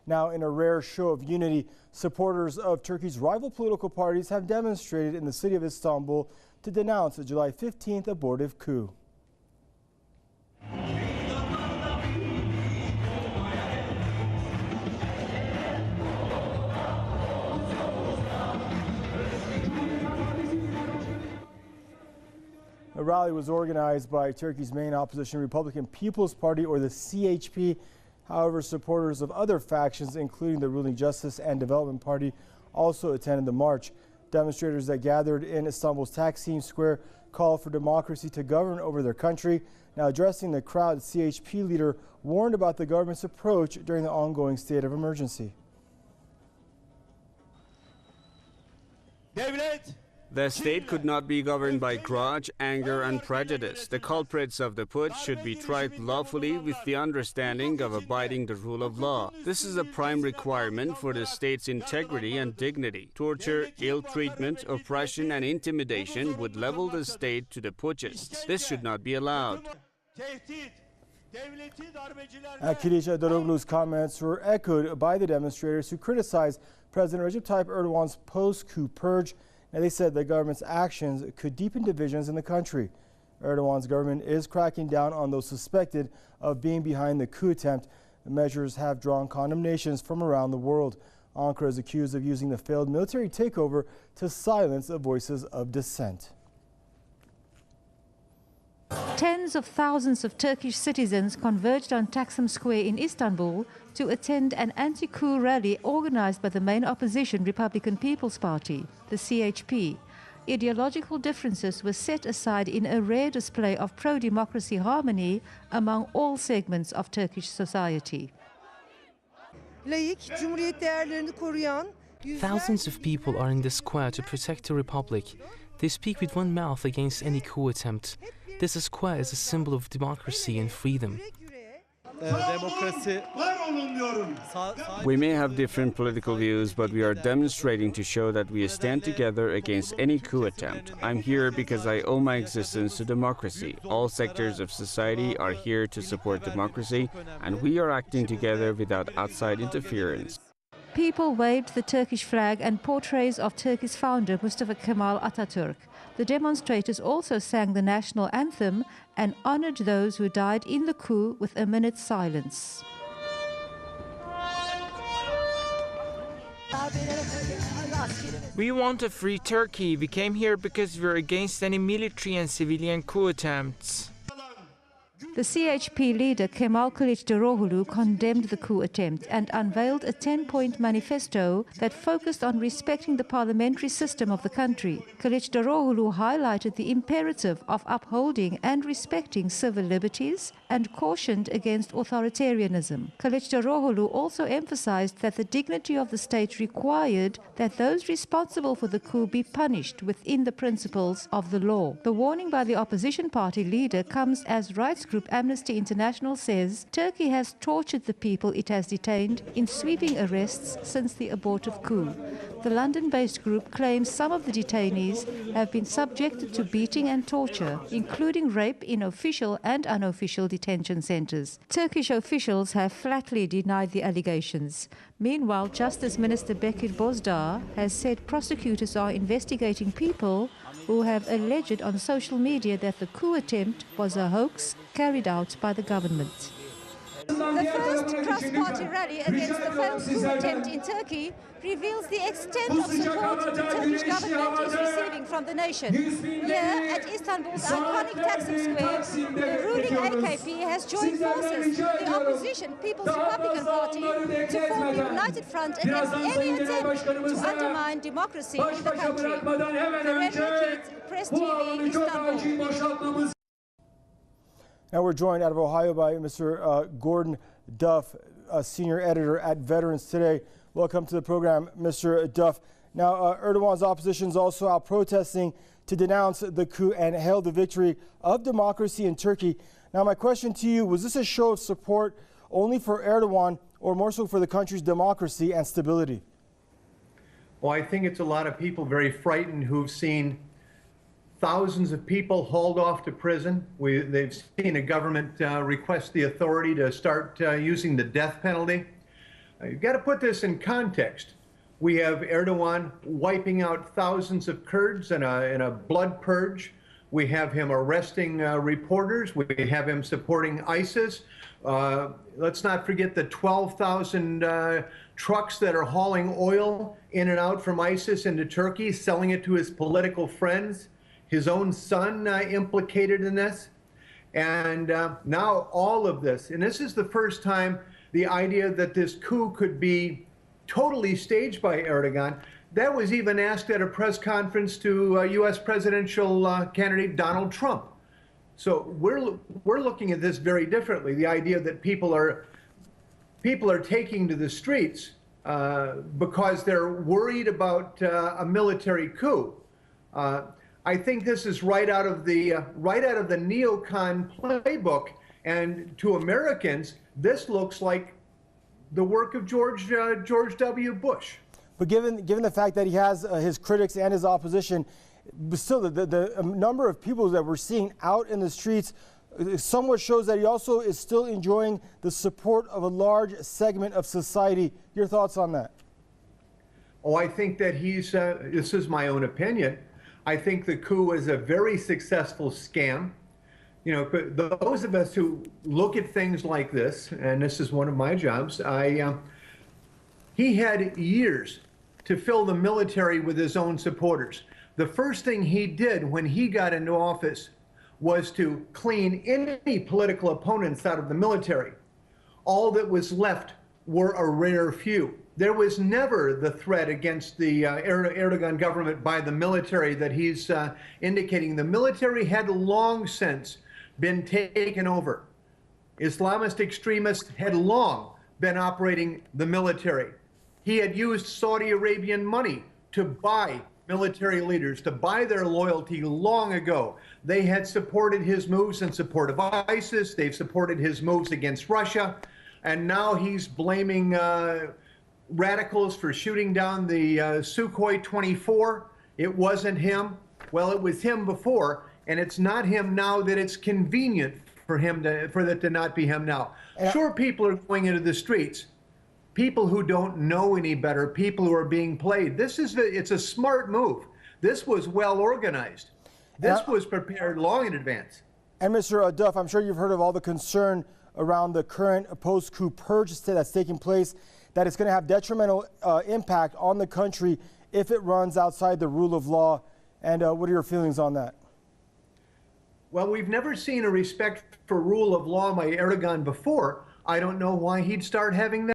Now, in a rare show of unity, supporters of Turkey's rival political parties have demonstrated in the city of Istanbul to denounce the July 15th abortive coup. The rally was organized by Turkey's main opposition Republican People's Party, or the CHP. However, supporters of other factions, including the ruling Justice and Development Party, also attended the march. Demonstrators that gathered in Istanbul's Taksim Square called for democracy to govern over their country. Now, addressing the crowd, the CHP leader warned about the government's approach during the ongoing state of emergency. The state could not be governed by grudge, anger and prejudice. The culprits of the putsch should be tried lawfully with the understanding of abiding the rule of law. This is a prime requirement for the state's integrity and dignity. Torture, ill treatment, oppression and intimidation would level the state to the putschists. This should not be allowed. Kılıçdaroğlu's comments were echoed by the demonstrators who criticized President Recep Tayyip Erdogan's post-coup purge. Now, they said the government's actions could deepen divisions in the country. Erdogan's government is cracking down on those suspected of being behind the coup attempt. The measures have drawn condemnations from around the world. Ankara is accused of using the failed military takeover to silence the voices of dissent. Tens of thousands of Turkish citizens converged on Taksim Square in Istanbul to attend an anti-coup rally organized by the main opposition Republican People's Party, the CHP. Ideological differences were set aside in a rare display of pro-democracy harmony among all segments of Turkish society. Thousands of people are in the square to protect the republic. They speak with one mouth against any coup attempt. This square is a symbol of democracy and freedom. We may have different political views, but we are demonstrating to show that we stand together against any coup attempt. I'm here because I owe my existence to democracy. All sectors of society are here to support democracy, and we are acting together without outside interference. People waved the Turkish flag and portraits of Turkey's founder Mustafa Kemal Atatürk. The demonstrators also sang the national anthem and honored those who died in the coup with a minute's silence. We want a free Turkey. We came here because we're against any military and civilian coup attempts. The CHP leader Kemal Kılıçdaroğlu condemned the coup attempt and unveiled a 10-point manifesto that focused on respecting the parliamentary system of the country. Kılıçdaroğlu highlighted the imperative of upholding and respecting civil liberties and cautioned against authoritarianism. Kılıçdaroğlu also emphasized that the dignity of the state required that those responsible for the coup be punished within the principles of the law. The warning by the opposition party leader comes as rights group Amnesty International says Turkey has tortured the people it has detained in sweeping arrests since the abortive coup. The London-based group claims some of the detainees have been subjected to beating and torture, including rape in official and unofficial detention centres. Turkish officials have flatly denied the allegations. Meanwhile, Justice Minister Bekir Bozdağ has said prosecutors are investigating people who have alleged on social media that the coup attempt was a hoax carried out by the government. The first cross-party rally against the failed coup attempt in Turkey reveals the extent of support the Turkish government is receiving from the nation. Here at Istanbul's iconic Taksim Square, the ruling AKP has joined forces with the opposition People's Republican Party to form a united front against any attempt to undermine democracy in the country. Karen Rakit, Press TV, Istanbul. Now we're joined out of Ohio by Mr. Gordon Duff, a senior editor at Veterans Today. Welcome to the program, Mr. Duff. Now, Erdogan's opposition is also out protesting to denounce the coup and hail the victory of democracy in Turkey. Now, my question to you, was this a show of support only for Erdogan or more so for the country's democracy and stability? Well, I think it's a lot of people very frightened who've seen thousands of people hauled off to prison. They've seen a government request the authority to start using the death penalty. You've got to put this in context. We have Erdogan wiping out thousands of Kurds in a blood purge. We have him arresting reporters. We have him supporting ISIS. Let's not forget the 12,000 trucks that are hauling oil in and out from ISIS into Turkey, selling it to his political friends. His own son implicated in this. And now all of this, and this is the first time the idea that this coup could be totally staged by Erdogan, that was even asked at a press conference to U.S. presidential candidate Donald Trump. So we're looking at this very differently. The idea that people are taking to the streets because they're worried about a military coup. I think this is right out of the neocon playbook, and to Americans, this looks like the work of George W. Bush. But given the fact that he has his critics and his opposition, but still the number of people that we're seeing out in the streets somewhat shows that he also is still enjoying the support of a large segment of society. Your thoughts on that? Oh, I think that this is my own opinion, I think the coup is a very successful scam. You know, those of us who look at things like this, and this is one of my jobs, he had years to fill the military with his own supporters. The first thing he did when he got into office was to clean any political opponents out of the military. All that was left were a rare few. There was never the threat against the Erdogan government by the military that he's indicating. The military had long since been taken over. Islamist extremists had long been operating the military. He had used Saudi Arabian money to buy military leaders, to buy their loyalty long ago. They had supported his moves in support of ISIS. They've supported his moves against Russia. And now he's blaming radicals for shooting down the Sukhoi 24. It wasn't him. Well, it was him before, and it's not him now that it's convenient for that to not be him now. Sure, people are going into the streets. People who don't know any better, people who are being played. It's a smart move. This was well organized. This was prepared long in advance. And Mr. Duff, I'm sure you've heard of all the concern around the current post-coup purge that's taking place, that it's going to have detrimental impact on the country if it runs outside the rule of law. And what are your feelings on that? Well, we've never seen a respect for rule of law by Erdogan before. I don't know why he'd start having that.